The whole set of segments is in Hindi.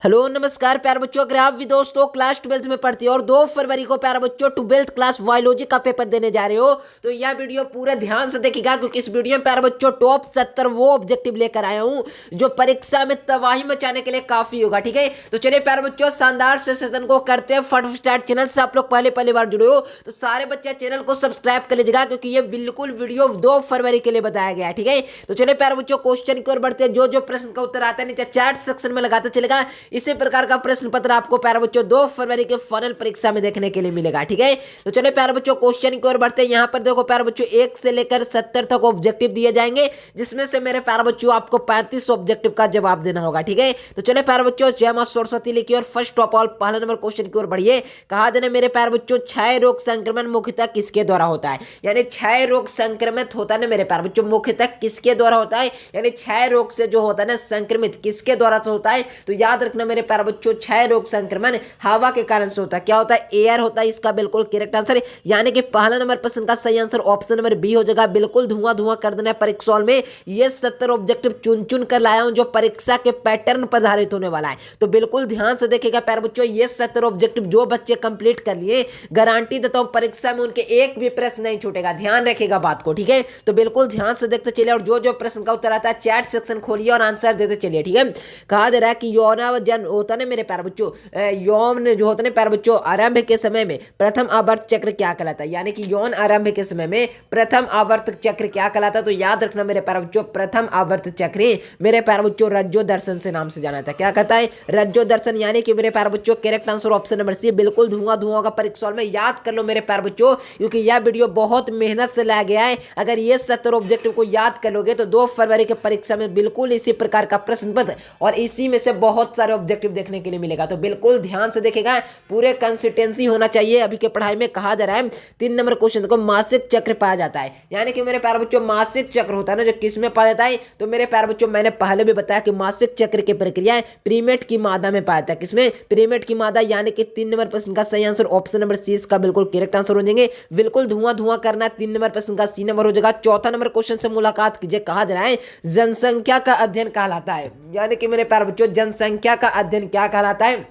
हेलो नमस्कार प्यारे बच्चों, अगर आप भी दोस्तों क्लास 12th में पढ़ते हो और 2 फरवरी को प्यारे बच्चों 12th क्लास बायोलॉजी का पेपर देने जा रहे हो तो यह वीडियो पूरा ध्यान से देखिएगा, क्योंकि इस वीडियो में प्यारे बच्चों टॉप 70 वो ऑब्जेक्टिव लेकर आया हूं जो परीक्षा में तबाही मचाने के लिए काफी होगा। ठीक है, तो चलिए प्यारे बच्चों शानदार से सेशन को करते हैं फटाफट स्टार्ट। चैनल से आप लोग पहली बार जुड़े हो तो सारे बच्चे चैनल को सब्सक्राइब कर लीजिएगा, क्योंकि ये बिल्कुल वीडियो 2 फरवरी के लिए बताया गया है। ठीक है, तो चलिए प्यारे बच्चों क्वेश्चन की ओर बढ़ते हैं। जो प्रश्न का उत्तर आता है नीचे चैट सेक्शन में लगाते चलेगा। इसी प्रकार का प्रश्न पत्र आपको प्यारे बच्चों 2 फरवरी के फाइनल परीक्षा में देखने के लिए मिलेगा। ठीक है, तो चलिए प्यारे बच्चों क्वेश्चन की ओर बढ़ते हैं। यहाँ पर देखो प्यारे बच्चों 1 से लेकर 70 तक ऑब्जेक्टिव दिए जाएंगे, जिसमें से मेरे प्यारे बच्चों आपको 35 ऑब्जेक्टिव का जवाब देना होगा। ठीक है, तो चलिए प्यारे बच्चों जय मां सरस्वती लिखिए और फर्स्ट ऑफ ऑल पहला नंबर क्वेश्चन की ओर बढ़िए। कहा देने मेरे प्यारे बच्चों क्षय रोग संक्रमण मुख्यतः किसके द्वारा होता है, यानी क्षय रोग संक्रमित होता है ना मेरे प्यारे बच्चों मुख्यतः किसके द्वारा होता है, यानी क्षय रोग से जो होता है ना संक्रमित किसके द्वारा होता है। तो याद रखना मेरे प्यारे बच्चों क्षय रोग संक्रमण हवा के कारण से होता है। क्या होता है? एयर होता है। इसका बिल्कुल करेक्ट आंसर, यानी कि पहला नंबर प्रश्न का सही आंसर ऑप्शन नंबर बी हो जाएगा। बिल्कुल धुआं कर देना है परीक्षा में। ये 70 ऑब्जेक्टिव चुन कर लाया हूं जो परीक्षा के पैटर्न पर आधारित होने वाला है, तो बिल्कुल ध्यान से देखिएगा प्यारे बच्चों। ये 70 ऑब्जेक्टिव जो बच्चे कंप्लीट कर लिए गारंटी देता हूं परीक्षा में उनके एक भी प्रश्न नहीं छूटेगा। ध्यान रखिएगा बात को। ठीक है, तो बिल्कुल ध्यान से देखते चलिए और जो प्रश्न का उत्तर आता है चैट सेक्शन खोलिए और आंसर देते चलिए। ठीक है, कहा जा रहा है कि यौनावजन होता है मेरे प्यारे बच्चों, यौन जो होता है प्यारे बच्चों आरंभ के समय में प्रथम आवर्त चक्र क्या कहलाता है, यानी कि यौन आरंभ के समय में प्रथम आवर्त चक्र क्या कहलाता है। तो याद रखना मेरे प्यारे बच्चों प्रथम आवर्त चक्र मेरे प्यारे बच्चों रज्जो दर्शन से नाम से जाना था। क्या कहता है? रज्जो दर्शन, यानी कि मेरे प्यारे बच्चों correct answer option number C. बिल्कुल धुआं का परीक्षा में याद कर लो मेरे प्यारे बच्चों, क्योंकि यह वीडियो बहुत मेहनत से लाया गया है। अगर ये 70 ऑब्जेक्टिव को याद कर लोगे तो 2 फरवरी के परीक्षा में बिल्कुल इसी प्रकार का प्रश्न पत्र और इसी में से बहुत सारे ऑब्जेक्टिव देखने के लिए मिलेगा। तो बिल्कुल ध्यान से देखेगा, पूरे कंसिस्टेंसी होना चाहिए। अभी के पढ़ाई में कहा जा रहा है 3 नंबर क्वेश्चन को मासिक चक्र पाया जाता है, यानी कि मेरे प्यारे बच्चों मासिक चक्र होता है ना जो किस में पाया जाता है। तो मेरे प्यारे बच्चों मैंने पहले भी बताया कि मासिक चक्र की प्रक्रिया प्रीमेट की मादा में पाया जाता है। किसमें? प्रीमेट की मादा, यानी कि 3 नंबर प्रश्न का सही आंसर ऑप्शन नंबर सी इसका बिल्कुल करेक्ट आंसर हो जाएंगे। बिल्कुल धुआं करना 3 नंबर प्रश्न का सी नंबर हो जाएगा। चौथा नंबर क्वेश्चन से मुलाकात कीजिए। कहा जा रहा है जनसंख्या का अध्ययन कहलाता है, यानी कि मेरे प्यारे बच्चों जनसंख्या का अध्ययन क्या कहलाता है।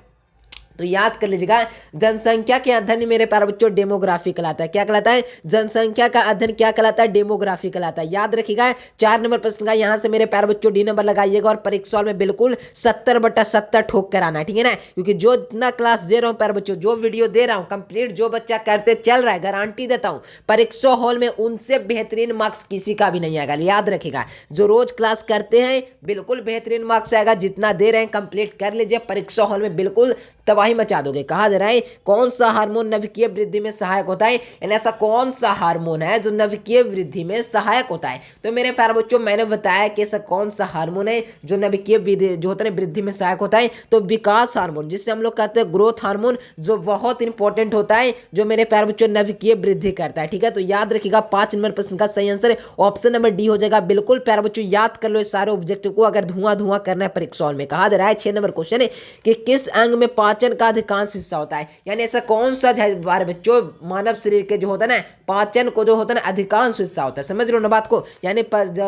तो याद कर लीजिएगा जनसंख्या के अध्ययन मेरे प्यारे बच्चों डेमोग्राफी कहलाता है। क्या कहलाता है? जनसंख्या का अध्ययन क्या कहलाता है? डेमोग्राफी कहलाता है। याद रखिएगा 4 नंबर प्रश्न का यहां से मेरे प्यारे बच्चों डी नंबर लगाइएगा और परीक्षा में बिल्कुल 70/70 ठोक कर आना है। ठीक है ना, क्योंकि जो इतना क्लास दे रहा हूं प्यारे बच्चों, जो वीडियो दे रहा हूं कंप्लीट जो बच्चा करते चल रहा है, गारंटी देता हूं परीक्षा हॉल में उनसे बेहतरीन मार्क्स किसी का भी नहीं आएगा। याद रखिएगा जो रोज क्लास करते हैं बिल्कुल बेहतरीन मार्क्स आएगा। जितना दे रहे हैं कंप्लीट कर लीजिए, परीक्षा हॉल में बिल्कुल तबाही मचा दोगे। कहा जा रहा है कौन सा हार्मोन नभिकीय वृद्धि में सहायक होता है, यानी ऐसा कौन सा हार्मोन है जो नभिकीय वृद्धि में सहायक होता है। तो मेरे प्यारे बच्चों मैंने बताया कि ऐसा कौन सा हार्मोन है जो नभिकीय जो होता है वृद्धि में सहायक होता है। तो विकास हार्मोन, जिसे हम लोग कहते हैं ग्रोथ हार्मोन, जो बहुत इंपॉर्टेंट होता है, जो मेरे प्यारे बच्चों नभिकीय वृद्धि करता है। ठीक है, तो याद रखिएगा 5 नंबर प्रश्न का सही आंसर ऑप्शन नंबर डी हो जाएगा। बिल्कुल प्यारे बच्चों याद कर लो इस सारे ऑब्जेक्टिव को अगर धुआं करना है परीक्षा में। कहा जा रहा है 6 नंबर क्वेश्चन है कि किस अंग में पाचन का अधिकांश हिस्सा होता है, यानी ऐसा कौन सा बार बच्चों मानव शरीर के जो होता है ना पाचन को जो होता है ना अधिकांश हिस्सा होता है। समझ रहे हो ना बात को, यानी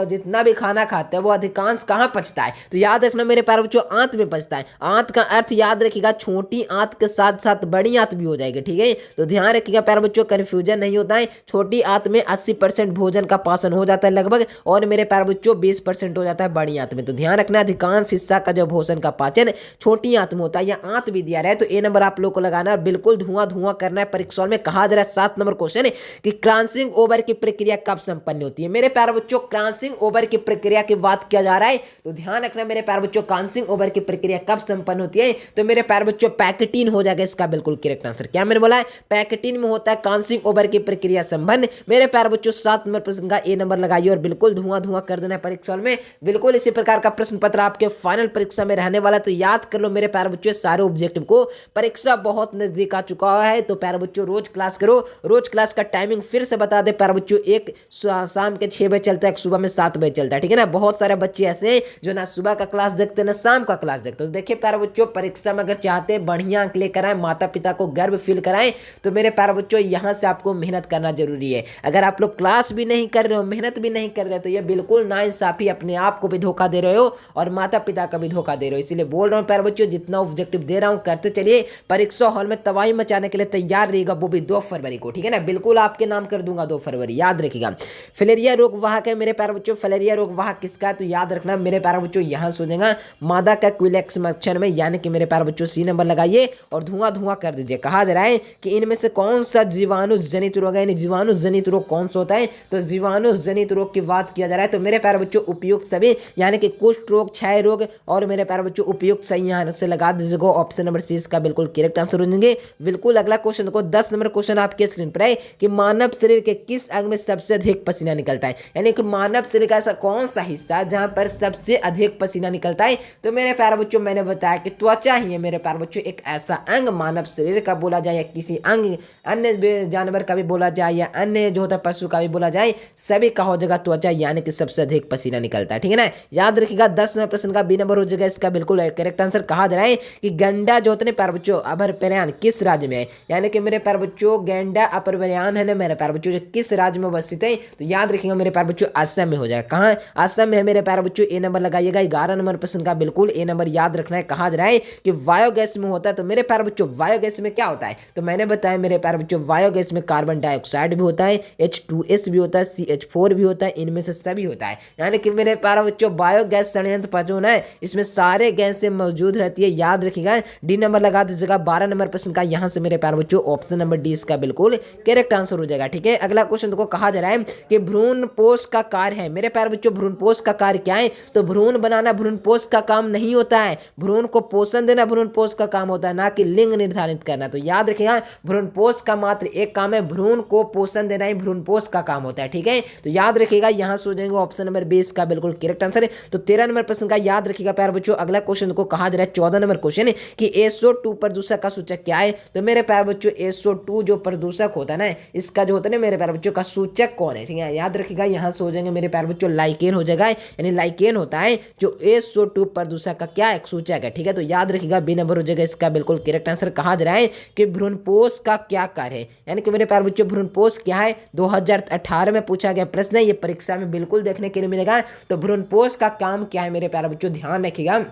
जितना भी खाना खाते हैं वो अधिकांश कहाँ पचता है। तो याद रखना मेरे प्यारे बच्चों आंत में पचता है। आंत का अर्थ याद रखिएगा छोटी आंत के साथ साथ बड़ी आंत भी हो जाएगी। ठीक है, तो ध्यान रखिएगा प्यारे बच्चों कंफ्यूजन नहीं होता है। छोटी आंत में 80% भोजन का पाचन हो जाता है लगभग, और मेरे प्यारे बच्चों 20% हो जाता है बड़ी आंत में। तो ध्यान रखना अधिकांश हिस्सा का जो भोजन का पाचन छोटी आंत में होता है। या आंत भी दिया रहा है तो ए नंबर आप लोग को लगाना है। बिल्कुल धुआं करना है परीक्षा में। कहा जा रहा है 7 नंबर क्वेश्चन है कि क्रॉसिंग ओवर की प्रक्रिया कब संपन्न होती है। मेरे प्यारे बच्चों क्रॉसिंग ओवर की प्रक्रिया की बात किया जा रहा है, तो ध्यान रखना मेरे प्यारे बच्चों क्रॉसिंग ओवर की प्रक्रिया कब संपन्न होती है। तो मेरे प्यारे बच्चों पैकेटीन हो जाएगा इसका बिल्कुल करेक्ट आंसर। क्या मैंने बोला है? पैकेटीन में होता है क्रॉसिंग ओवर की प्रक्रिया संपन्न। मेरे प्यारे बच्चों 7 नंबर प्रश्न का ए नंबर लगाइए और बिल्कुल धुआं कर देना है परीक्षा में। बिल्कुल इसी प्रकार का प्रश्न पत्र आपके फाइनल परीक्षा में रहने वाला है। तो याद कर लो मेरे प्यारे बच्चों सारे ऑब्जेक्टिव को बच्चों परीक्षा बहुत नजदीक आ चुका है, तो प्यारे बच्चों रोज क्लास करो। रोज क्लास का टाइमिंग फिर से बता दे प्यारे बच्चों, एक शाम के 6 बजे चलता है, एक सुबह में 7 बजे चलता है, ठीक है ना। बहुत सारे बच्चे ऐसे हैं जो ना सुबह का क्लास देखते ना शाम का क्लास देखते। तो देखिए प्यारे बच्चों परीक्षा में अगर चाहते हैं बढ़िया अंक लेकर आए, माता पिता को गर्व फील कराएं, तो मेरे प्यारे बच्चों यहाँ से आपको मेहनत करना जरूरी है। अगर आप लोग क्लास भी नहीं कर रहे हो, मेहनत भी नहीं कर रहे हो, तो ये बिल्कुल नाइंसाफी, अपने आप को भी धोखा दे रहे हो और माता पिता का भी धोखा दे रहे हो। इसीलिए बोल रहा हूँ प्यारे बच्चों, जितना ऑब्जेक्टिव दे रहा हूँ करते चलिए। परीक्षा हॉल में तबाही मचाने के लिए तैयार रहिएगा, वो भी 2 फरवरी को, ठीक है ना। बिल्कुल आपके नाम कर दूंगा 2 फरवरी, याद रखिएगा। फिलेरिया रोग वाहक है मेरे प्यारे बच्चों, फिलेरिया रोग वाहक किसका है, तो याद रखना मेरे प्यारे बच्चों, यहाँ सोचेगा मादा का क्विलेक्स मच्छर में, यानी कि मेरे प्यारे बच्चों C नंबर लगाइए और धुआं धुआं कर दीजिए। कहा जा रहा है कि इनमें से कौन सा जीवाणु जनित रोग है, जीवाणु जनित रोग कौन सा होता है, तो जीवाणु जनित रोग की बात किया जा रहा है। तो मेरे प्यारे बच्चों उपयुक्त सभी, यानी कि कुष्ठ रोग, क्षय रोग और मेरे प्यारे बच्चों उपयुक्त सही यहाँ से लगा दीजिएगा। ऑप्शन नंबर C इसका बिल्कुल करेक्ट आंसर हो जाएंगे। बिल्कुल अगला क्वेश्चन देखो, 10 नंबर क्वेश्चन आपके स्क्रीन पर है कि मानव शरीर के किस अंग में सबसे अधिक पसीना निकलता है, यानी कि मानव शरीर का ऐसा कौन सा हिस्सा जहां पर सबसे अधिक पसीना निकलता है। तो मेरे प्यारे बच्चों मैंने बताया कि त्वचा ही है मेरे प्यारे बच्चों एक ऐसा अंग, मानव शरीर का बोला जाए या किसी अंग अन्य जानवर का भी बोला जाए या अन्य जो होता है पशु का भी बोला जाए, सभी का हो जाएगा त्वचा, यानी कि सबसे अधिक पसीना निकलता है, ठीक है ना। याद रखिएगा 10 नंबर प्रश्न का B नंबर हो जाएगा इसका बिल्कुल करेक्ट आंसर। कहा जा रहा है कि गंडा जो होते हैं प्यारे बच्चों अभरपरयान किस राज्य में है, यानी कि मेरे प्यारे बच्चों गैंडा अभरपरयान है ना मेरे प्यारे बच्चों, जो किस राज्य में अवस्थित है, तो याद रखिएगा मेरे प्यारे बच्चों असम में हो जाएगा। कहाँ, असम में है मेरे प्यारे बच्चों, A नंबर लगाइएगा। 11 नंबर प्रश्न का बिल्कुल A नंबर याद रखना है। कहा जा रहा है कि बायोगैस में होता है, तो मेरे प्यारे बच्चों बायोगैस में क्या होता है, तो मैंने बताया मेरे प्यारे बच्चों बायोगैस में कार्बन डाइऑक्साइड भी होता है, H2S भी होता है, CH4 भी होता है, इनमें से सभी होता है, यानी कि मेरे प्यारे बच्चों बायोगैस संयंत्र पर जो है इसमें सारे गैस से मौजूद रहती है, याद रखिएगा। D नंबर लगा दीजिएगा 12 नंबर प्रश्न का, यहाँ से मेरे प्यारे बच्चों ऑप्शन नंबर D इसका बिल्कुल करेक्ट आंसर हो जाएगा, ठीक है। अगला क्वेश्चन को कहा जा रहा है कि भ्रूणपोष का कार्य है, मेरे प्यारे बच्चों भ्रूणपोष का कार्य क्या है, तो भ्रूण बनाना भ्रूणपोष का काम नहीं होता है, भ्रूण को पोषण देना भ्रूणपोष का काम होता है, ना कि लिंग निर्धारित करना। तो याद रखिएगा भ्रूणपोष का मात्र एक काम है, भ्रूण को पोषण देना ही भ्रूणपोष का काम होता है, ठीक है। तो याद रखिएगा यहाँ सो जाएंगे ऑप्शन नंबर 20 का बिल्कुल करेक्ट आंसर है। तो 13 नंबर प्रश्न का याद रखिएगा प्यारे बच्चों। अगला क्वेश्चन को कहा जा रहा है 14 नंबर क्वेश्चन कि SO2 प्रदूषक का सूचक क्या है, तो मेरे प्यारे बच्चों SO2 जो प्रदूषक होता है ना, इसका जो होता है ना मेरे प्यारे बच्चों का सूचक कौन है, ठीक है। याद रखिएगा यहाँ से हो जाएंगे मेरे प्यारे बच्चों लाइकेन हो जाएगा, यानी लाइकेन होता है जो SO2 प्रदूषक का क्या एक सूचक है, ठीक है। तो याद रखिएगा B नंबर हो जाएगा इसका बिल्कुल करेक्ट आंसर। कहा जा रहा है कि भ्रूणपोष का क्या कार्य है, यानी कि मेरे प्यारे बच्चों भ्रूणपोष क्या है, 2018 में पूछा गया प्रश्न है, ये परीक्षा में बिल्कुल देखने के लिए मिलेगा। तो भ्रूणपोष का काम क्या है मेरे प्यारे बच्चों, ध्यान रखिएगा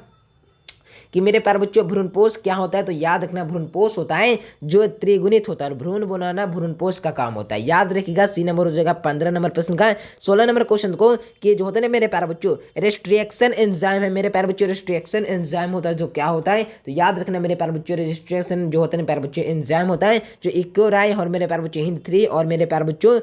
कि मेरे प्यारे बच्चों भ्रूणपोष क्या होता है, तो याद रखना भ्रूणपोष होता है जो त्रिगुणित होता है, भ्रूण बनाना भ्रूणपोष का काम होता है, याद रखिएगा। C नंबर हो जाएगा 15 नंबर प्रश्न का। 16 नंबर क्वेश्चन को कि जो होता है ना मेरे प्यारे बच्चों रेस्ट्रिक्शन एंजाइम है, मेरे प्यारे बच्चों रेस्ट्रिक्शन एंजाइम होता है जो क्या होता है, तो याद रखना मेरे प्यारे बच्चों रेस्ट्रिक्शन जो होता है प्यारे बच्चों एंजाइम होता है जो इक्योराई और मेरे प्यारे बच्चों हिंद3 और मेरे प्यारे बच्चों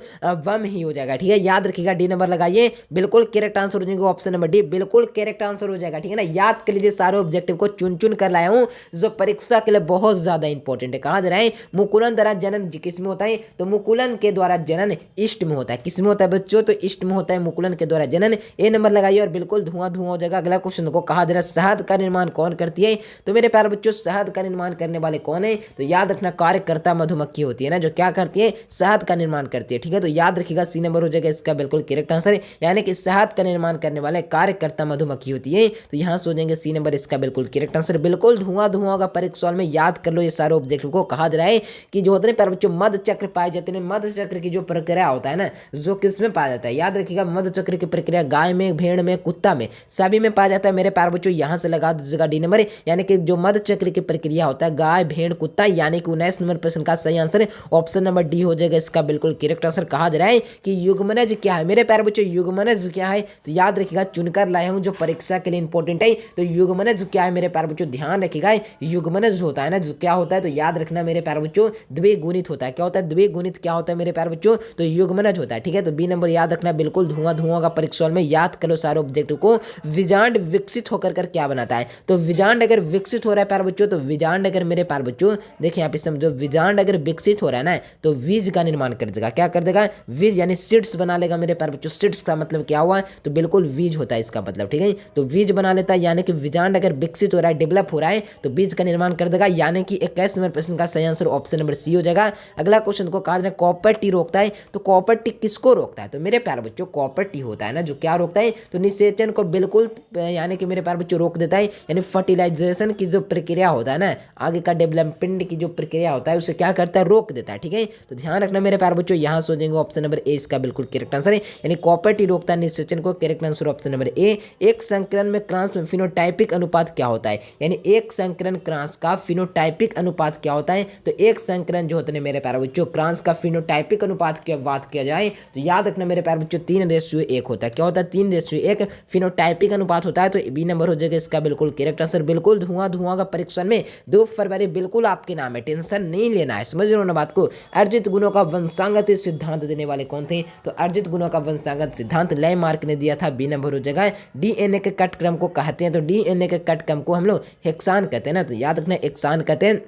वम ही हो जाएगा, ठीक है। याद रखिएगा D नंबर लगाइए, बिल्कुल करेक्ट आंसर हो जाएगा ऑप्शन नंबर D, बिल्कुल करेक्ट आंसर हो जाएगा, ठीक है ना। याद कर लीजिए सारे ऑब्जेक्टिव को चुन चुन कर लाया हूं जो परीक्षा के लिए बहुत ज्यादा इंपॉर्टेंट है। कहा जा रहा है मुकुलन द्वारा जनन किस में होता है, तो मुकुलन के द्वारा जनन ईस्ट में होता है, किस में होता है बच्चों, तो ईस्ट में होता है मुकुलन के द्वारा जनन। A नंबर लगाइए और बिल्कुल धुआं धुआं हो जाएगा। अगला क्वेश्चन को कहा जा रहा है शहद का निर्माण कौन करती है, तो मेरे प्यारे बच्चों शहद का निर्माण करने वाले कौन है, तो याद रखना कार्यकर्ता मधुमक्खी होती है ना, जो क्या करती है शहद का निर्माण करती है, ठीक है। तो याद रखिएगा C नंबर हो जाएगा इसका बिल्कुल करेक्ट आंसर, यानी कि शहद का निर्माण करने वाले कार्यकर्ता मधुमक्खी होती है। तो यहाँ से हो जाएंगे C नंबर इसका बिल्कुल करेक्ट आंसर। बिल्कुल धुआं धुआं होगा परीक्षा में, याद कर लो ये सारे ऑब्जेक्टिव को। कहा जा रहा है कि जो होते हैं प्यारे बच्चों मध्य चक्र पाए जाते हैं, मध्य चक्र की जो प्रक्रिया होता है ना जो किसमें पाया जाता है, याद रखिएगा मध्य चक्र की प्रक्रिया गाय में, भेड़ में, कुत्ता में, सभी में पाया जाता है मेरे प्यारे बच्चों। यहाँ से लगा दीजिएगा D नंबर, यानी कि जो मध्य चक्र की प्रक्रिया होता है गाय, भेड़, कुत्ता, यानी कि 19 नंबर प्रश्न का सही आंसर ऑप्शन नंबर D हो जाएगा इसका बिल्कुल करेक्ट आंसर। कहा जा रहा है कि युग्मनज क्या है मेरे प्यारे बच्चों, युग्मनज क्या है, तो याद रखिएगा चुनकर लाया हूं जो परीक्षा के लिए इंपॉर्टेंट है। तो युग्मनज क्या है मेरे प्यारे बच्चों, ध्यान रखिएगा युग्मनज होता है ना जो क्या होता है, तो याद रखना मेरे प्यारे बच्चों द्विगुणित होता है। क्या होता है द्विगुणित, क्या होता है मेरे प्यारे बच्चों, तो युग्मनज होता है, ठीक है। तो B नंबर याद रखना, बिल्कुल धुआं धुआं का परीक्षा में। याद करो सारे ऑब्जेक्टिव को। विजांड विकसित होकर कर क्या बनाता है, तो विजांड अगर विकसित हो रहा है प्यारे बच्चों, तो विजांड अगर मेरे प्यारे बच्चों देखिए यहाँ पे समझो, विजांड अगर विकसित हो रहा है ना तो बीज का निर्माण कर देगा, क्या कर देगा बीज, यानी सीड्स बना लेगा मेरे प्यारे बच्चों। सीड्स का मतलब क्या हुआ, तो बिल्कुल बीज होता है इसका मतलब, ठीक है। तो बीज बना लेता है, यानी कि विजांड अगर विकसित हो रहा रहा है, डेवलप हो रहा है, तो बीज का निर्माण कर देगा, यानी कि 21 नंबर प्रश्न का सही आंसर ऑप्शन नंबर सी हो जाएगा। अगला क्वेश्चन को कहा कॉपर टी रोकता है, तो कॉपर टी किसको रोकता है? तो मेरे प्यारे बच्चों कॉपर टी होता है ना जो क्या रोकता है, तो निषेचन को बिल्कुल यानी कि मेरे प्यारे बच्चों रोक देता है, यानी फर्टिलाइजेशन की जो प्रक्रिया होता है ना, आगे का डेवलपमेंट की जो प्रक्रिया होता है उसे क्या करता है, रोक देता है। ठीक है, तो ध्यान रखना मेरे प्यारे बच्चों, यहाँ सोचेंगे ऑप्शन नंबर ए इसका बिल्कुल करेक्ट आंसर है, यानी कॉपर टी रोकता है निषेचन को, करेक्ट आंसर ऑप्शन नंबर ए। एक संकरण में क्रॉस में फिनोटाइपिक अनुपात क्या होता है, यानी एक संकरण क्रॉस का फिनोटाइपिक अनुपात क्या होता है? तो एक संकरण जो होते हैं मेरे प्यारे बच्चों क्रॉस का फिनोटाइपिक अनुपात की बात किया जाए तो याद रखना मेरे प्यारे बच्चों 3:1 होता है। क्या होता है? 3:1 फिनोटाइपिक अनुपात होता है, तो बी नंबर हो जाएगा इसका बिल्कुल करेक्ट आंसर। बिल्कुल धुआं का परीक्षण में 2 फरवरी बिल्कुल आपके नाम है, टेंशन नहीं लेना है, समझ रहे हो ना बात को। अर्जित गुणों का वंशागत सिद्धांत देने वाले कौन थे? तो अर्जित गुणों का वंशागत सिद्धांत लैमार्क ने दिया था, बी नंबर हो जाएगा। डीएनए के कट क्रम को कहते हैं, तो डीएनए के कट क्रम को हम लोग हेक्सान कहते हैं ना, तो याद रखना हेक्सान कहते हैं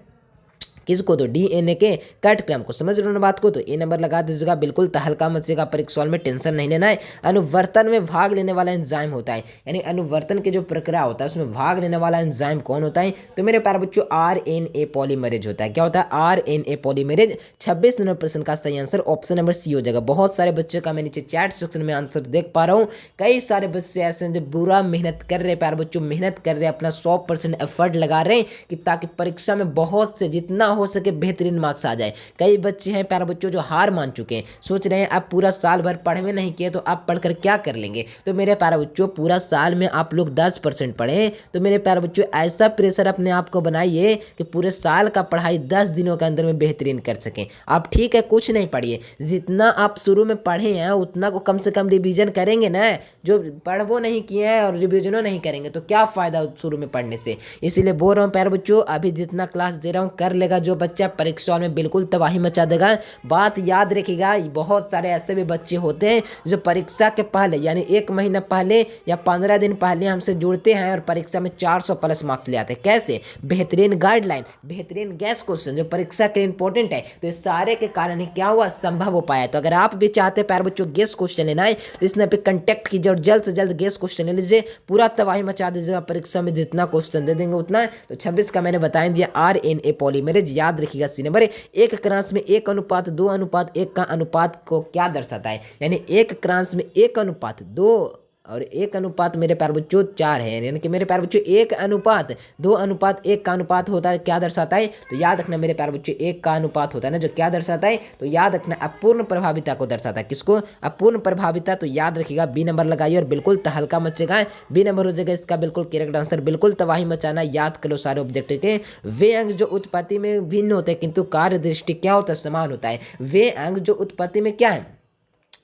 किसको? तो डीएनए के कट क्रम को, समझ रहे हो ना बात को। तो ए नंबर लगा दीजिएगा बिल्कुल, तहलका मचेगा परीक्षा में, टेंशन नहीं लेना है। अनुवर्तन में भाग लेने वाला एंजाइम होता है, यानी अनुवर्तन की जो प्रक्रिया होता है उसमें भाग लेने वाला एंजाइम कौन होता है? तो मेरे प्यारे बच्चों आरएनए पॉलीमरेज होता है। क्या होता है? RNA polymerase. 26 नंबर प्रश्न का सही आंसर ऑप्शन नंबर सी हो जाएगा। बहुत सारे बच्चे का मैं नीचे चैट सेक्शन में आंसर देख पा रहा हूँ, कई सारे बच्चे ऐसे हैं जो बुरा मेहनत कर रहे हैं, प्यारे बच्चों मेहनत कर रहे हैं, अपना 100% एफर्ट लगा रहे हैं कि ताकि परीक्षा में बहुत से जितना हो सके बेहतरीन मार्क्स आ जाए। कई बच्चे हैं प्यारे बच्चों जो हार मान चुके हैं, सोच रहे हैं अब पूरा साल भर पढ़े नहीं किए तो आप पढ़कर क्या कर लेंगे। तो मेरे प्यारे बच्चों पूरा साल में आप लोग 10% पढ़ें, तो मेरे प्यारे बच्चों ऐसा प्रेशर अपने आप को बनाइए कि पूरे साल का पढ़ाई 10 दिनों के अंदर में बेहतरीन कर सकें आप। ठीक है, कुछ नहीं पढ़िए, जितना आप शुरू में पढ़े हैं उतना को कम से कम रिवीजन करेंगे ना। जो पढ़वो नहीं किए हैं और रिवीजनों नहीं करेंगे तो क्या फ़ायदा शुरू में पढ़ने से। इसीलिए बोल रहा हूँ प्यारे बच्चों, अभी जितना क्लास दे रहा हूँ कर लेगा जो बच्चा, परीक्षा में बिल्कुल तबाही मचा देगा। बात याद रखिएगा, बहुत सारे ऐसे भी बच्चे होते हैं जो परीक्षा के पहले यानी 1 महीना पहले या 15 दिन पहले हमसे जुड़ते हैं और परीक्षा में 400 प्लस मार्क्स ले आते हैं। कैसे? बेहतरीन गाइडलाइन, बेहतरीन गैस क्वेश्चन जो परीक्षा के लिए इंपॉर्टेंट है, तो इस सारे के कारण ही क्या हुआ, संभव हो पाया। तो अगर आप भी चाहते हैं प्यारे बच्चों गेस क्वेश्चन लेना है तो इसने पे कंटेक्ट कीजिए और जल्द से जल्द गेस क्वेश्चन ले लीजिए, पूरा तबाही मचा दीजिएगा। परीक्षा में जितना क्वेश्चन दे देंगे उतना। तो 26 का मैंने बता दिया, आरएनए पॉलीमरेज, याद रखिएगा सी नंबर। एक क्रॉस में 1:2:1 का अनुपात को क्या दर्शाता है? यानी एक क्रॉस में 1:2 और 1 मेरे प्यारे बच्चों 4 है, यानी कि मेरे प्यारे बच्चों 1:2:1 का अनुपात होता है, क्या दर्शाता है? तो याद रखना मेरे प्यारे बच्चों 1 का अनुपात होता है ना जो क्या दर्शाता है, तो याद रखना अपूर्ण प्रभाविता को दर्शाता है। किसको? अपूर्ण प्रभाविता। तो याद रखिएगा बी नंबर लगाइए और बिल्कुल तहलका मचेगा, बी नंबर हो जाएगा इसका बिल्कुल करेक्ट आंसर। बिल्कुल तबाही मचाना, याद करो सारे ऑब्जेक्ट के। वे अंग जो उत्पत्ति में भिन्न होते हैं किंतु कार्य दृष्टि क्या होता है, समान होता है। वे अंग जो उत्पत्ति में क्या है,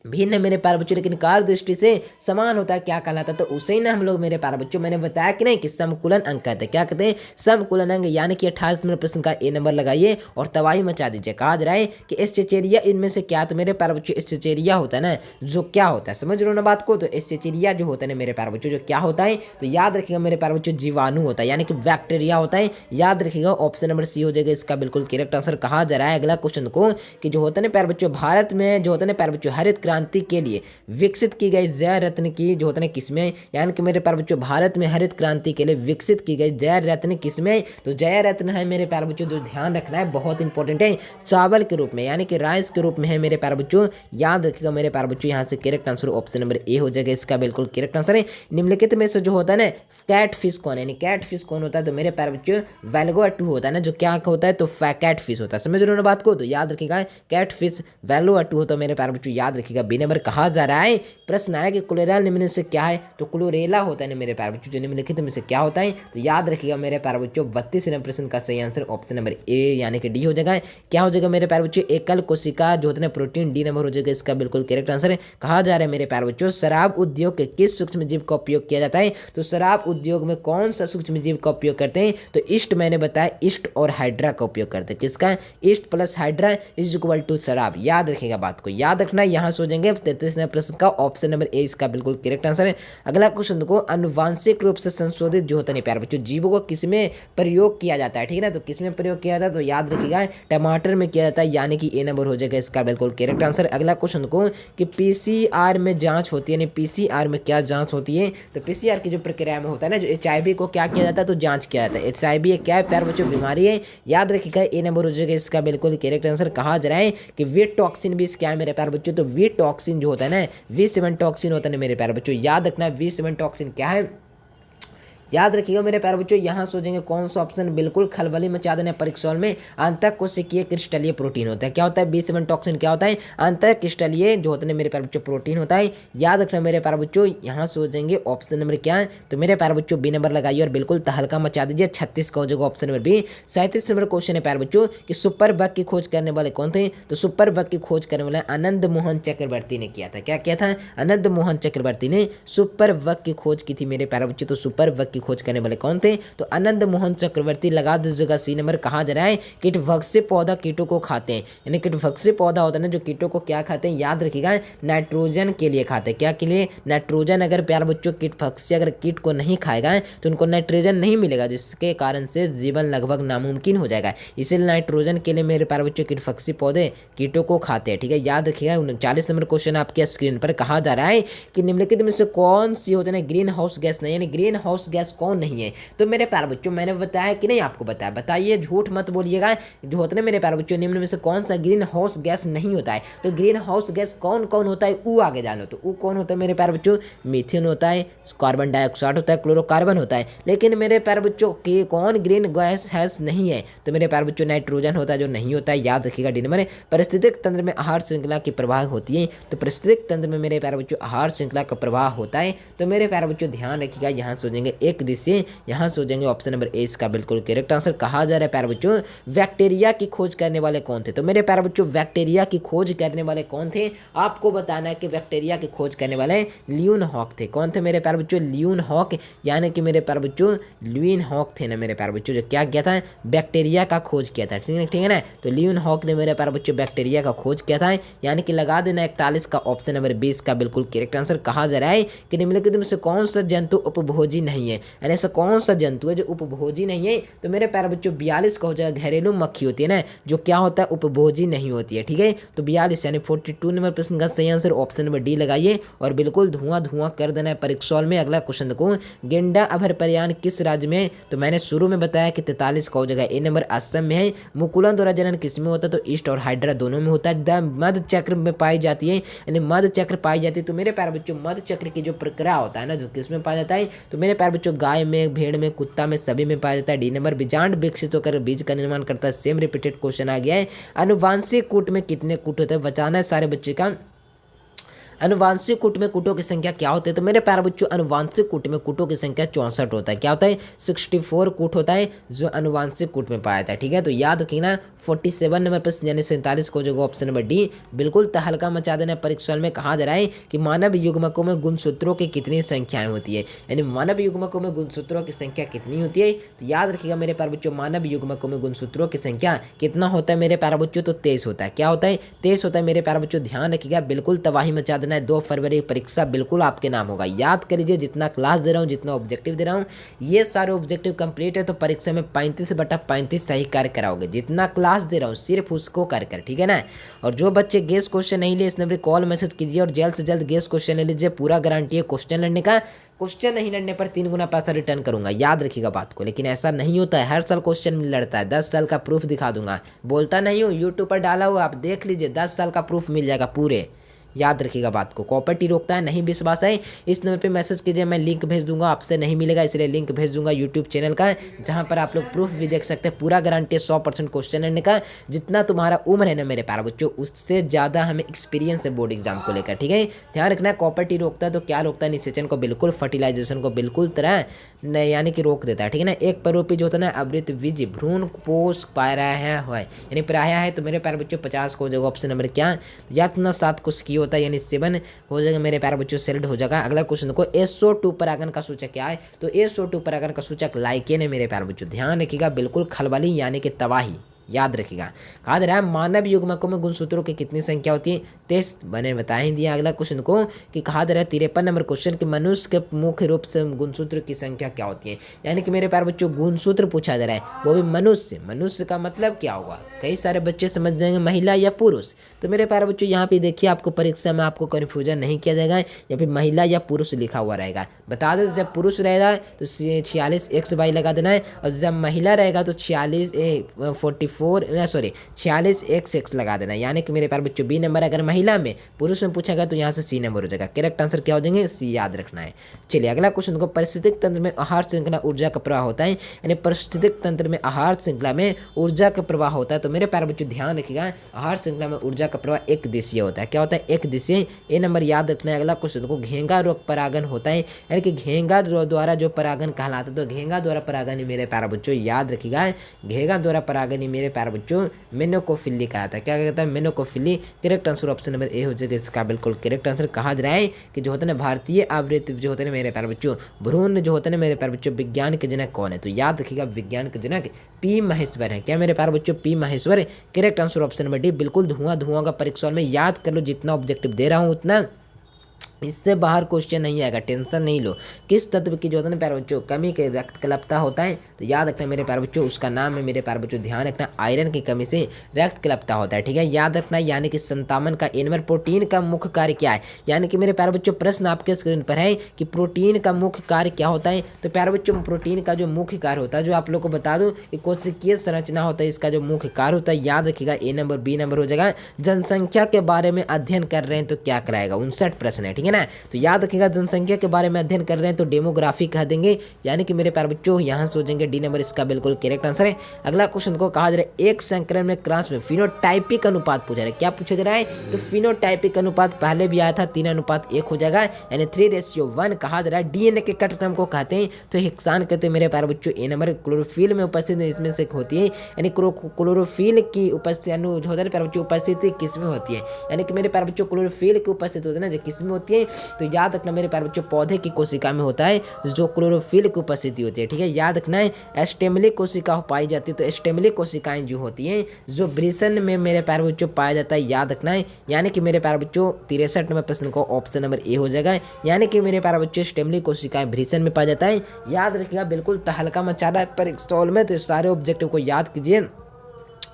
भिन्न है मेरे प्यारे बच्चों, लेकिन कार्य दृष्टि से समान होता है, क्या कहलाता है? तो उसे ही ना हम लोग मेरे प्यारे बच्चों मैंने बताया कि नहीं कि समकुलन अंक कहते हैं। क्या कहते हैं? समकुलन अंक, यानी कि 28 नंबर प्रश्न का ए नंबर लगाइए और तबाही मचा दीजिए। कहा जा रहा है कि एस्चेचेरिया इनमें से क्या? तो मेरे प्यारे बच्चों एस्चेचेरिया होता है ना जो क्या होता है, समझ रहे हो ना बात को। तो एस्चेचेरिया जो होता है ना मेरे प्यारे बच्चों जो क्या होता है, तो याद रखिएगा मेरे प्यारे बच्चों जीवाणु होता है, यानी कि बैक्टीरिया होता है। याद रखिएगा ऑप्शन नंबर सी हो जाएगा इसका बिल्कुल करेक्ट आंसर। कहा जा रहा है अगला क्वेश्चन को कि जो होता है ना प्यारे बच्चों भारत में जो होता है ना प्यारे बच्चों हरित क्रांति के लिए विकसित की गई जय रत्न की जो होता है किस्में, यानी कि मेरे प्यारे बच्चों भारत में हरित क्रांति के लिए विकसित की गई जय रत्न किस्में, तो जय रत्न है मेरे प्यारे बच्चों, जो ध्यान रखना है बहुत इंपॉर्टेंट है, चावल के रूप में यानी कि राइस के रूप में है मेरे प्यारे बच्चों। याद रखिएगा मेरे प्यारे बच्चों, यहाँ से correct answer option number A हो जाएगा इसका बिल्कुल करेक्ट आंसर है। निम्नलिखित में से जो होता है ना कैट फिश कौन है, यानी कैट फिश कौन होता है? तो मेरे प्यारे बच्चों वैल्गोअटू होता है ना जो क्या होता है, तो कैट फिश होता है, समझ रहे हो ना बात को। तो याद रखिएगा कैट फिश वैल्गोअटू होता है मेरे प्यारे बच्चों, याद रखिएगा बी नंबर। कहा जा रहा है प्रश्न आया कि क्लोरेला निम्न से क्या है, तो क्लोरेला होता है मेरे प्यारे बच्चों जो निम्नलिखित में से क्या होता है, तो याद रखिएगा मेरे प्यारे बच्चों 32 नंबर प्रश्न का सही आंसर ऑप्शन नंबर ए यानी कि डी हो जाएगा। क्या हो जाएगा मेरे प्यारे बच्चों? एकल कोशिका जो होता है प्रोटीन, डी नंबर हो जाएगा इसका बिल्कुल करेक्ट आंसर है। कहा जा रहा है मेरे प्यारे बच्चों शराब उद्योग के किस सूक्ष्म जीव का उपयोग किया जाता है, तो शराब उद्योग में कौन सा सूक्ष्म जीव का उपयोग करते हैं, तो ईस्ट मैंने बताया ईस्ट और हाइड्रा का उपयोग करते हैं। किसका? Yeast plus hydra is equal to शराब। याद रखिएगा बात को, याद रखना। यहाँ से हो जाएंगे 33 नंबर प्रश्न का ऑप्शन नंबर ए इसका बिल्कुल करेक्ट आंसर है। अगला क्वेश्चन देखो, आनुवांशिक रूप से संशोधित जो होता है प्यारे बच्चों जीवों को किसमें प्रयोग किया जाता है, ठीक है ना। तो किसमें प्रयोग किया जाता है, तो याद रखिएगा टमाटर में किया जाता है, यानी कि ए नंबर हो जाएगा इसका बिल्कुल करेक्ट आंसर। अगला क्वेश्चन देखो कि पीसीआर में जांच होती है, यानी पीसीआर में क्या जांच होती है, तो पीसीआर की जो प्रक्रिया में होता है ना, जो एचआईवी को क्या किया जाता है, तो जांच किया जाता है। एचआईवी एक क्या है प्यारे बच्चों, बीमारी है, याद रखिएगा ए नंबर हो जाएगा इसका बिल्कुल करेक्ट आंसर। कहा जा रहा है कि वीट टॉक्सिन भी क्या है मेरे प्यारे बच्चों, तो वीट टॉक्सिन जो होता है ना, V7 टॉक्सिन होता है मेरे प्यारे बच्चों, याद रखना V7 टॉक्सिन क्या है, याद रखिएगा मेरे प्यारे बच्चों। यहाँ सोचेंगे कौन सा ऑप्शन बिल्कुल खलबली मचा देना परीक्षा में, अंतःकोशिकीय क्रिस्टलीय प्रोटीन होता है। क्या होता है B7 टॉक्सिन, क्या होता है अंतःक्रिस्टलीय जो होता है मेरे प्यारे बच्चों प्रोटीन होता है। याद रखना मेरे प्यारे बच्चों, यहाँ सोचेंगे ऑप्शन नंबर क्या है, तो मेरे प्यारे बच्चों बी नंबर लगाइए और बिल्कुल तहलका मचा दीजिए। 36 का हो जाएगा option number B. 37 number question है प्यारे बच्चों कि सुपर बग की खोज करने वाले कौन थे, तो सुपर बग की खोज करने वाले आनंद मोहन चक्रवर्ती ने किया था। क्या किया था, आनंद मोहन चक्रवर्ती ने सुपर बग की खोज की थी मेरे प्यारे बच्चों। तो सुपर बग की खोज करने वाले कौन थे, तो आनंद मोहन चक्रवर्ती। लगा दीजिएगा सी नंबर। कहा जा रहा है कीटभक्षी पौधा कीटों को खाते हैं, यानी कीटभक्षी पौधा होता है ना जो कीटों को क्या खाते हैं, याद रखिएगा नाइट्रोजन के लिए खाते हैं। क्या के लिए, नाइट्रोजन। अगर प्यारे बच्चों कीटभक्षी अगर कीट को नहीं खाएगा तो उनको नाइट्रोजन नहीं मिलेगा, जिसके कारण से जीवन लगभग नामुमकिन हो जाएगा। इसलिए नाइट्रोजन के लिए मेरे प्यारे बच्चों कीटभक्षी पौधे कीटों को खाते हैं, ठीक है, याद रखिएगा। 39 नंबर क्वेश्चन आपके स्क्रीन पर। कहा जा रहा है कि निम्नलिखित में से कौन सी होता है ग्रीन हाउस गैस नहीं, यानी ग्रीन हाउस गैस कौन नहीं है, तो मेरे प्यारे बच्चों मैंने बताया कि नहीं आपको बताया, बताइए झूठ मत बोलिएगा। जो होता है मेरे प्यारे बच्चों निम्न में से कौन सा ग्रीन हाउस गैस नहीं होता है, तो ग्रीन हाउस गैस कौन कौन होता है वो आगे जानो। तो वो कौन होता है मेरे प्यारे बच्चों, मीथेन होता है, कार्बन डाइऑक्साइड होता है, क्लोरोकार्बन होता है। लेकिन मेरे प्यारे बच्चों के कौन ग्रीन गैस हैस नहीं है, तो मेरे प्यारे बच्चों नाइट्रोजन होता है जो नहीं होता है। याद रखिएगा डी नंबर। परिस्थितिक तंत्र में आहार श्रृंखला की प्रवाह होती है, तो परिस्थितिक तंत्र में मेरे प्यारे बच्चों आहार श्रृंखला का प्रवाह होता है। तो मेरे प्यारे बच्चों ध्यान रखिएगा, यहाँ सोचेंगे एक दिशा, यहाँ सोचेंगे ऑप्शन नंबर ए इसका बिल्कुल करेक्ट आंसर। कहा जा रहा है प्यारे बच्चों बैक्टीरिया की खोज करने वाले कौन थे, तो मेरे प्यारे बच्चों बैक्टीरिया की खोज करने वाले कौन थे, आपको बताना है कि बैक्टीरिया की खोज करने वाले ल्यून हॉक थे। कौन थे मेरे प्यारे बच्चों, ल्यून हॉक, यानी कि मेरे प्यारे बच्चों ल्यून हॉक थे ना मेरे प्यारे बच्चों, जो क्या किया था बैक्टीरिया का खोज किया था, ठीक है ना। तो ल्यून हॉक ने मेरे प्यारे बच्चों बैक्टीरिया का खोज किया था, यानी कि लगा देना 41 का ऑप्शन नंबर 20 का बिल्कुल करेक्ट आंसर। कहा जा रहा है कि निम्नलिखित में से कौन सा जंतु उपभोजी नहीं है, यानी ऐसा कौन सा जंतु है जो उपभोजी नहीं है, तो मेरे प्यारे बच्चों 42 का हो जाएगा घरेलू मक्खी होती है ना, जो क्या होता है उपभोजी नहीं होती है, ठीक है। तो 42 यानी 42 नंबर प्रश्न का सही आंसर ऑप्शन नंबर डी लगाइए और बिल्कुल धुआं धुआं कर देना है परीक्षा में। अगला क्वेश्चन देखो, गेंडा अभरप्रयाण किस राज्य में, तो मैंने शुरू में बताया कि 43 का हो जाएगा ए नंबर असम में है। मुकुलन द्वारा जनन किस में होता है, तो ईस्ट और हाइड्रा दोनों में होता है। मध्य चक्र में पाई जाती है, यानी मध्य चक्र पाई जाती है। तो मेरे प्यारे बच्चों मध्य चक्र की जो प्रक्रिया होता है ना, जो किस में पाया जाता है, तो मेरे प्यारे बच्चों गाय में, भेड़ में, कुत्ता में, सभी में पाया जाता है। डी नंबर बीजांड विकसित होकर बीज का निर्माण करता है। सेम रिपीटेड क्वेश्चन आ गया है। अनुवांशिक कूट में कितने कूट होते हैं, बचाना है सारे बच्चे का। अनुवांशिक कूट में कूटों की संख्या क्या होती है, तो मेरे प्यारे बच्चों अनुवांशिक कूट में कूटों की संख्या 64 होता है। क्या होता है 64 कूट होता है जो अनुवांशिक कूट में पाया जाता है, ठीक है। तो याद रखना 47 नंबर प्रश्न यानी 47 को जो ऑप्शन नंबर डी बिल्कुल तहलका मचा देना परीक्षा में। कहा जा रहा है कि मानव युग्मकों में गुणसूत्रों की कितनी संख्याएं होती है, यानी मानव युग्मकों में गुणसूत्रों की संख्या कितनी होती है, तो याद रखिएगा मेरे प्यारे बच्चों मानव युग्मकों में गुणसूत्रों की संख्या कितना होता है मेरे प्यारे बच्चों, तो 23 होता है। क्या होता है 23 होता है मेरे प्यारे बच्चों, ध्यान रखिएगा बिल्कुल तबाही मचा देना है। 2 फरवरी परीक्षा बिल्कुल आपके नाम होगा। याद कर लीजिए जितना क्लास दे रहा हूँ, जितना ऑब्जेक्टिव दे रहा हूँ, ये सारे ऑब्जेक्टिव कंप्लीट है तो परीक्षा में 35/35 सही कार्य कराओगे। जितना क्लास दे रहा हूँ सिर्फ उसको कर कर, ठीक है ना। और जो बच्चे गेस क्वेश्चन नहीं लिए इस नंबर कॉल मैसेज कीजिए और जल्द से जल्द गेस क्वेश्चन ले लीजिए। पूरा गारंटी है क्वेश्चन लड़ने का, क्वेश्चन नहीं लड़ने पर 3 गुना पैसा रिटर्न करूंगा। याद रखिएगा बात को। लेकिन ऐसा नहीं होता है, हर साल क्वेश्चन लड़ता है। 10 साल का प्रूफ दिखा दूंगा, बोलता नहीं हूँ, यूट्यूब पर डाला हुआ आप देख लीजिए, 10 साल का प्रूफ मिल जाएगा पूरे। याद रखिएगा बात को। कॉपर्टी रोकता है, नहीं विश्वास है इस नंबर पे मैसेज कीजिए, मैं लिंक भेज दूंगा। आपसे नहीं मिलेगा इसलिए लिंक भेज दूंगा यूट्यूब चैनल का, जहां पर आप लोग प्रूफ भी देख सकते हैं। पूरा गारंटी है 100% क्वेश्चन लड़ने का। जितना तुम्हारा उम्र है ना मेरे प्यारे बच्चों, उससे ज़्यादा हमें एक्सपीरियंस है बोर्ड एग्जाम को लेकर, ठीक है। ध्यान रखना है कॉपर्टी रोकता है तो क्या रोकता है, निषेचन को बिल्कुल, फर्टिलाइजेशन को बिल्कुल तरह यानी कि रोक देता है, ठीक है ना। एक परोपी जो होता है ना अवृत बीज भ्रूण पोष पाया है यानी प्राया है, तो मेरे प्यारे बच्चों 50 को हो जाएगा ऑप्शन नंबर क्या, या 7 को की होता है यानी 7 हो जाएगा मेरे प्यारे बच्चों, सेलेक्ट हो जाएगा। अगला क्वेश्चन देखो, SO2 परागण का सूचक क्या है, तो SO2 परागण का सूचक लाइकेन है मेरे प्यारे बच्चों। ध्यान रखिएगा बिल्कुल खलबली यानी कि तबाही। याद रखिएगा। कहा जा रहा है मानव युग्मकों में गुणसूत्रों की कितनी संख्या होती है, टेस्ट बने बता ही दिया। अगला क्वेश्चन को कि कहा जा रहा है 53 नंबर क्वेश्चन कि मनुष्य के मुख्य रूप से गुणसूत्र की संख्या क्या होती है। यानी कि मेरे प्यारे बच्चों गुणसूत्र पूछा जा रहा है, वो भी मनुष्य। मनुष्य का मतलब क्या होगा, कई सारे बच्चे समझ जाएंगे महिला या पुरुष। तो मेरे प्यारे बच्चों यहाँ पे देखिए, आपको परीक्षा में आपको कन्फ्यूजन नहीं किया जाएगा, या फिर महिला या पुरुष लिखा हुआ रहेगा। बता दें जब पुरुष रहेगा तो 46x/y लगा देना है, और जब महिला रहेगा तो 46x लगा देना है। यानी कि मेरे प्यारे बच्चों बी नंबर, अगर महिला में, पुरुष में पूछा गया तो यहाँ से सी नंबर हो जाएगा। करेक्ट आंसर क्या हो जाएंगे, सी याद रखना है। चलिए अगला क्वेश्चन को, पारिस्थितिक तंत्र में आहार श्रृंखला ऊर्जा का प्रवाह होता है। यानी पारिस्थितिक तंत्र में आहार श्रृंखला में ऊर्जा का प्रवाह होता है। तो मेरे प्यारे बच्चों ध्यान रखिएगा, आहार श्रृंखला में ऊर्जा का प्रवाह एक दिशीय होता है। क्या होता है, एक दिशीय। ए नंबर याद रखना है। अगला क्वेश्चन को, घेंगा रोग परागन होता है। यानी कि घेंगा द्वारा जो परागन कहलाता है, तो घेंगा द्वारा परागन ही मेरे प्यारे बच्चों याद रखिएगा, घेंगा द्वारा परागन ही मेरे प्यारे बच्चों मेनोकोफिली कहलाता है। क्या कहता है, मेनोकोफिली। Correct answer option number A हो जाएगा इसका बिल्कुल करेक्ट आंसर। कहा जा रहा है कि जो होता है ना भारतीय आवृत्ति जो होते हैं मेरे प्यारे बच्चों, भ्रूण जो होते हैं मेरे प्यारे बच्चों, विज्ञान के जनक कौन है। तो याद रखिएगा विज्ञान के जनक पी महेश्वर है। क्या मेरे प्यारे बच्चों, P Maheshwar. Correct answer option number D बिल्कुल। धुआं का परीक्षा में याद कर लो, जितना ऑब्जेक्टिव दे रहा हूँ उतना, इससे बाहर क्वेश्चन नहीं आएगा, टेंशन नहीं लो। किस तत्व की जो होता है ना प्यारे बच्चों कमी के रक्त कलपता होता है, तो याद रखना मेरे प्यारे बच्चों, उसका नाम है मेरे प्यारे बच्चों, ध्यान रखना, आयरन की कमी से रक्त कलपता होता है। ठीक है, याद रखना। यानी कि संतामन का एनमर, प्रोटीन का मुख्य कार्य क्या है। यानी कि मेरे प्यारे बच्चों प्रश्न आपके स्क्रीन पर है कि प्रोटीन का मुख्य कार्य क्या होता है। तो प्यारे बच्चों प्रोटीन का जो मुख्य कार्य होता है, जो आप लोग को बता दूं, कि कोशिकीय संरचना होता है, इसका जो मुख्य कार्य होता है याद रखिएगा, ए नंबर बी नंबर हो जाएगा। जनसंख्या के बारे में अध्ययन कर रहे हैं तो क्या कराएगा, 59 प्रश्न है। ठीक है ना, तो याद रखिएगा जनसंख्या के बारे में अध्ययन कर रहे हैं तो डेमोग्राफी कह देंगे। यानी कि मेरे प्यारे बच्चों यहाँ से हो जाएंगे डी नंबर, इसका बिल्कुल करेक्ट आंसर है। अगला क्वेश्चन को कहा जा रहा है, एक संकरण में क्रॉस में फिनोटाइपिक अनुपात पूछा रहा है। क्या पूछा जा रहा है, तो फिनोटाइपिक अनुपात पहले भी आया था, 3:1 हो जाएगा, यानी 3:1 कहा जा रहा है। डीएनए के कटक्रम को कहते हैं तो हेक्सान कहते हैं मेरे प्यारे बच्चों। ए नंबर, क्लोरोफिल में उपस्थित इसमें से होती है। यानी क्लोरोफिल की उपस्थिति जो होता है प्यारे बच्चों, उपस्थिति किसमें होती है। यानी कि मेरे प्यारे बच्चों क्लोरोफिल की उपस्थिति होती है ना, जो किसमें होती है, तो याद रखना मेरे प्यारे बच्चों पौधे की कोशिका में होता है जो क्लोरोफिल की उपस्थिति होती है। ठीक है, याद रखना है। एस्टेमली कोशिका पाई जाती है, तो एस्टेमली कोशिकाएं जो होती हैं जो ब्रिसन में मेरे प्यारे बच्चों पाया जाता है, याद रखना है। यानी कि मेरे प्यारे बच्चों 63 नंबर प्रश्न को ऑप्शन नंबर ए हो जाएगा। यानी कि मेरे प्यारे बच्चों एस्टेमली कोशिकाएं ब्रिसन में पाया जाता है, याद रखिएगा। बिल्कुल तहलका मचा रहा है परीक्षा में, तो सारे ऑब्जेक्टिव को याद कीजिए।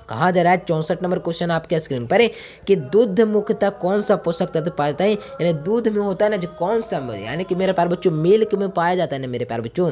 कहा जा रहा है 64 नंबर क्वेश्चन आपके स्क्रीन पर है कि दूध मुख्यतः कौन सा पोषक तत्व पाया जाता है। यानी दूध में होता है ना जो कौन सा, यानी कि मेरे प्यारे बच्चों मिल्क में पाया जाता है ना मेरे प्यारे बच्चों,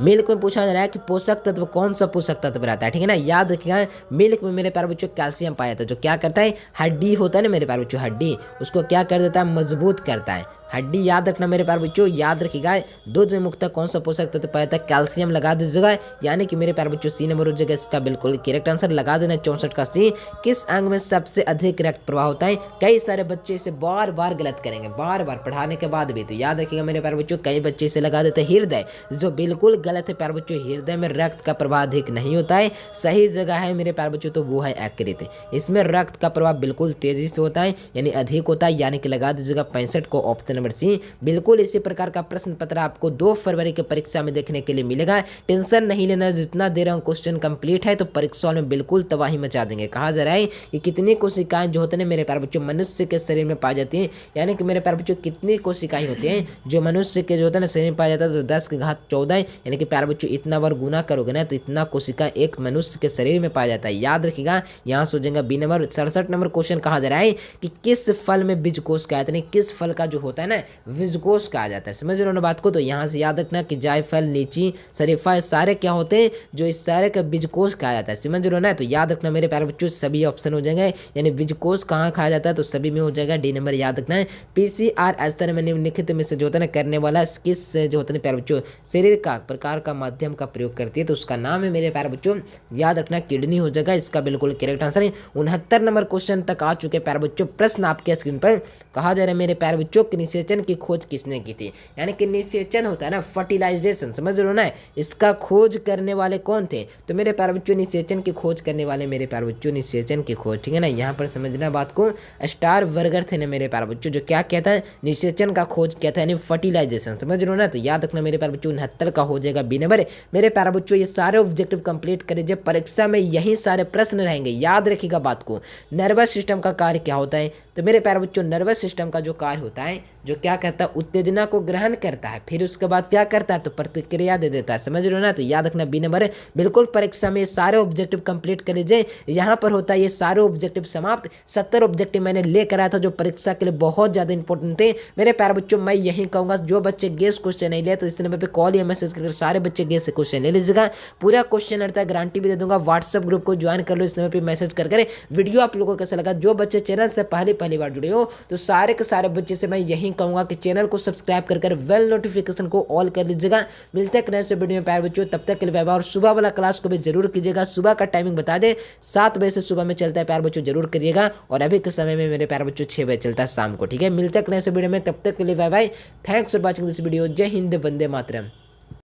मिल्क में पूछा जा रहा है कि पोषक तत्व कौन सा पोषक तत्व रहता है। ठीक है ना, याद रखिएगा मिल्क में मेरे प्यारे बच्चों कैल्शियम पाया जाता है, जो क्या करता है, हड्डी होता है ना मेरे प्यारे बच्चों, हड्डी उसको क्या कर देता है, मजबूत करता है। हड्डी याद रखना मेरे प्यारे बच्चों, याद रखिएगा। दूध में मुख्यतः कौन सा पोषक तत्व पाया जाता है, कैल्शियम लगा दीजिएगा। यानी कि मेरे प्यारे बच्चों सी नंबर हो जाएगा, इसका बिल्कुल करेक्ट आंसर लगा देना 64 का सी। किस अंग में सबसे अधिक रक्त प्रवाह होता है। कई सारे बच्चे इसे बार बार गलत करेंगे, बार बार पढ़ाने के बाद भी, तो याद रखिएगा मेरे प्यारे बच्चों, कई बच्चे इसे लगा देते हैं हृदय, जो बिल्कुल गलत है प्यारे बच्चों। हृदय में रक्त का प्रवाह अधिक नहीं होता है, सही जगह है मेरे प्यारे बच्चों, तो वो है यकृत। इसमें रक्त का प्रवाह बिल्कुल तेजी से होता है, यानी अधिक होता है। यानी कि लगा दीजिएगा 65 को ऑप्शन नंबर सी। बिल्कुल इसी प्रकार का प्रश्न पत्र आपको 2 फरवरी के परीक्षा में देखने के लिए मिलेगा। टेंशन नहीं लेना, जितना दे रहा हूँ क्वेश्चन कंप्लीट है तो परीक्षा में बिल्कुल तबाही मचा देंगे। कहा जा रहा है कि कितनी कोशिकाएं जो होते हैं मेरे प्यारे बच्चों मनुष्य के शरीर में पाई जाती हैं। यानी कि मेरे प्यारे बच्चों कितनी कोशिकाएं होती हैं जो मनुष्य के जो होता है ना शरीर में पाया जाता है, तो 10 की घात 14। यानी कि प्यारे बच्चों इतना बार गुना करोगे ना तो इतना कोशिका एक मनुष्य के शरीर में पाया जाता है, याद रखिएगा। यहाँ से हो जाएगा बी नंबर। 67 नंबर क्वेश्चन कहा जा रहा है कि किस फल में बीजकोष कहा जाता है, किस फल का जो होता है ना बीजकोष कहा जाता है। समझ रहे हो ना बात को, तो यहाँ से याद रखना कि जायफल, लीची, शरीफा सारे क्या होते हैं, जो इस सारे का बीजकोष कहा जाता है। समझ रहे हो ना, तो याद रखना मेरे प्यारे बच्चों सभी ऑप्शन हो जाएंगे। यानी बीजकोष कहाँ खाया जाता है तो सभी में हो जाएगा, डी नंबर याद रखना है। पीसीआर स्तर में निम्नलिखित में से जो होता है करने वाला किस जो होता है प्यारे बच्चों शरीर का प्रकार का माध्यम का प्रयोग करती है, तो उसका नाम है मेरे प्यारे बच्चों याद रखना किडनी हो जाएगा, इसका बिल्कुल करेक्ट आंसर है। 69 नंबर क्वेश्चन तक आ चुके प्यारे बच्चों। प्रश्न आपके स्क्रीन पर कहा जा रहा है मेरे प्यारे बच्चों कि नीचे निषेचन की खोज किसने की थी। यानी कि निषेचन होता है ना, फर्टिलाइजेशन, समझ रहे हो ना, इसका खोज करने वाले कौन थे? तो मेरे प्यारे बच्चों निषेचन की खोज करने वाले मेरे प्यारे बच्चों निषेचन की खोज, ठीक है ना, यहाँ पर समझना बात को, स्टार वर्गर थे ना मेरे प्यारे बच्चों, जो क्या किया था, निषेचन का खोज किया था, यानी फर्टिलाइजेशन, समझ रहे हो ना। तो याद रखना मेरे प्यारे बच्चों 69 का हो जाएगा बी नंबर। मेरे प्यारे बच्चों ये सारे ऑब्जेक्टिव कंप्लीट करें, जब परीक्षा में यही सारे प्रश्न रहेंगे, याद रखिएगा बात को। नर्वस सिस्टम का कार्य क्या होता है? तो मेरे प्यारे बच्चों नर्वस सिस्टम का जो कार्य होता है, जो क्या करता है, उत्तेजना को ग्रहण करता है, फिर उसके बाद क्या करता है, तो प्रतिक्रिया दे देता है, समझ रहे हो ना। तो याद रखना बी नंबर है। बिल्कुल परीक्षा में ये सारे ऑब्जेक्टिव कंप्लीट कर लीजिए। यहाँ पर होता है ये सारे ऑब्जेक्टिव समाप्त। 70 ऑब्जेक्टिव मैंने लेकर आया था जो परीक्षा के लिए बहुत ज्यादा इंपॉर्टेंट थे मेरे प्यारे बच्चों। मैं यही कहूंगा जो बच्चे गेस क्वेश्चन नहीं ले तो इस नंबर पे कॉल या मैसेज करके सारे बच्चे गेस से क्वेश्चन ले लीजिएगा। पूरा क्वेश्चन रहता है, गारंटी भी दे दूंगा। व्हाट्सएप ग्रुप को ज्वाइन कर लो, इस नंबर पे मैसेज कर। वीडियो आप लोगों को कैसा लगा? जो बच्चे चैनल से पहली बार जुड़े हो तो सारे के सारे बच्चे से मैं यही कहूंगा कि चैनल को सब्सक्राइब कर वेल नोटिफिकेशन को ऑल कर लीजिएगा। मिलते हैं नए वीडियो में प्यारे बच्चों, तब तक के लिए बाय बाय। और सुबह वाला क्लास को भी जरूर कीजिएगा, सुबह का टाइमिंग बता दें, 7 बजे से सुबह में चलता है प्यारे बच्चों, जरूर करिएगा। और अभी के समय में मेरे प्यारे बच्चों 6 बजे चलता है शाम को, ठीक है। मिलते हैं नए वीडियो में, तब तक के लिए bye bye. Thanks for watching this video. जय हिंद, वंदे मातरम।